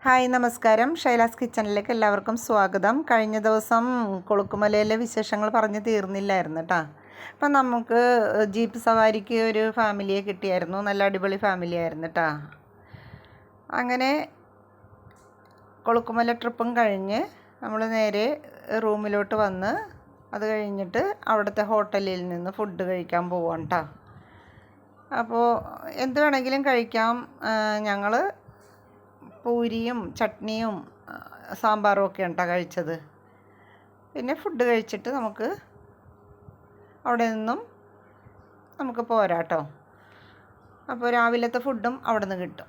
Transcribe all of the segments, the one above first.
Hi നമസ്കാരം. ഷൈലാസ് കിച്ചണിലേക്ക് എല്ലാവർക്കും സ്വാഗതം. കഴിഞ്ഞ ദിവസം കൊളുക്കുമലയിലെ വിശേഷങ്ങൾ പറഞ്ഞ് തീർന്നില്ലായിരുന്നു കേട്ടോ. അപ്പം നമുക്ക് ജീപ്പ് സവാരിക്ക് ഒരു ഫാമിലിയെ കിട്ടിയായിരുന്നു. നല്ല അടിപൊളി ഫാമിലി ആയിരുന്നു കേട്ടോ. അങ്ങനെ കൊളുക്കുമല ട്രിപ്പും കഴിഞ്ഞ് നമ്മൾ നേരെ റൂമിലോട്ട് വന്ന് അത് കഴിഞ്ഞിട്ട് അവിടുത്തെ ഹോട്ടലിൽ നിന്ന് ഫുഡ് കഴിക്കാൻ പോവാം കേട്ടോ. അപ്പോൾ എന്ത് വേണമെങ്കിലും കഴിക്കാം. ഞങ്ങൾ പൂരിയും ചട്നിയും സാമ്പാറും ഒക്കെ ഉണ്ടോ കഴിച്ചത്. പിന്നെ ഫുഡ് കഴിച്ചിട്ട് നമുക്ക് അവിടെ നിന്നും നമുക്ക് പോരാട്ടോ. അപ്പോൾ രാവിലത്തെ ഫുഡും അവിടെ നിന്ന് കിട്ടും.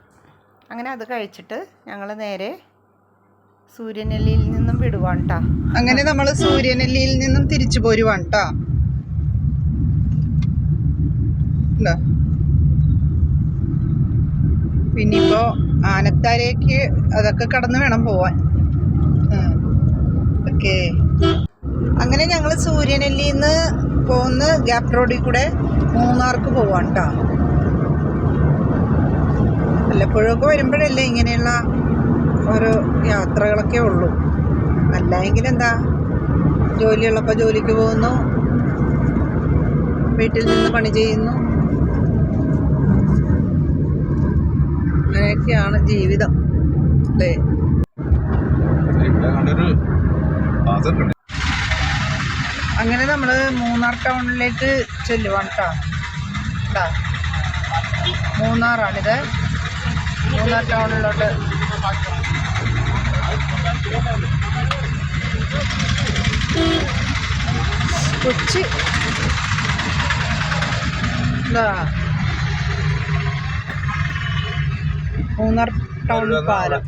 അങ്ങനെ അത് കഴിച്ചിട്ട് ഞങ്ങൾ നേരെ സൂര്യനെല്ലിയിൽ നിന്നും വിടുവാണ് കേട്ടോ. അങ്ങനെ നമ്മൾ സൂര്യനെല്ലിയിൽ നിന്നും തിരിച്ചു പോരുവാണ് കേട്ടോ. പിന്നിപ്പോൾ ആനത്താരേക്ക് അതൊക്കെ കടന്ന് വേണം പോവാൻ. ഓക്കെ, അങ്ങനെ ഞങ്ങൾ സൂര്യനെല്ലിയിൽ നിന്ന് പോകുന്ന ഗ്യാപ്പ് റോഡിൽ കൂടെ മൂന്നാർക്ക് പോവാൻ കേട്ടോ. വല്ലപ്പോഴൊക്കെ വരുമ്പോഴല്ലേ ഇങ്ങനെയുള്ള ഓരോ യാത്രകളൊക്കെ ഉള്ളൂ. അല്ലെങ്കിൽ എന്താ, ജോലിയുള്ളപ്പോൾ ജോലിക്ക് പോകുന്നു, വീട്ടിൽ നിന്ന് പണി ചെയ്യുന്നു, അങ്ങനെയൊക്കെയാണ് ജീവിതം അല്ലേ. അങ്ങനെ നമ്മൾ മൂന്നാർ ടൗണിലേക്ക് ചെല്ലുവാണ് കേട്ടോ. മൂന്നാറാണിത്. മൂന്നാർ ടൗണിലോട്ട് കൊച്ചി മൂന്നാർ ടൗൺ പാലം.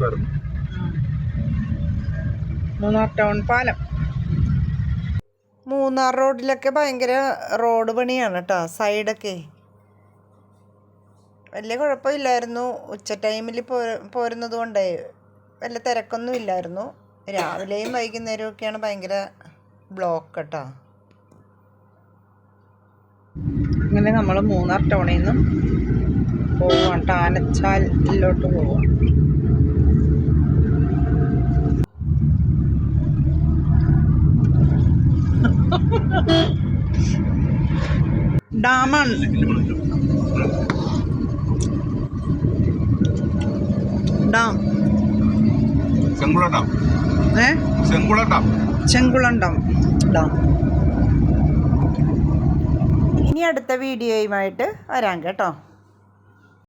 മൂന്നാർ ടൗൺ പാലം. മൂന്നാർ റോഡിലൊക്കെ ഭയങ്കര റോഡ് പണിയാണ് കേട്ടോ. സൈഡൊക്കെ വലിയ കുഴപ്പമില്ലായിരുന്നു. ഉച്ച ടൈമിൽ പോരുന്നത് കൊണ്ടേ വലിയ തിരക്കൊന്നും ഇല്ലായിരുന്നു. രാവിലെയും വൈകുന്നേരവും ഒക്കെയാണ് ഭയങ്കര ബ്ലോക്ക് കേട്ടോ. അങ്ങനെ നമ്മൾ മൂന്നാർ ടൗണിൽ നിന്നും പോവാം. ആനച്ചാലിലോട്ട് പോവാം. ഡാമാണ്. Dam Chenkulam dam. ഇനി അടുത്ത വീഡിയോയുമായിട്ട് വരാം കേട്ടോ.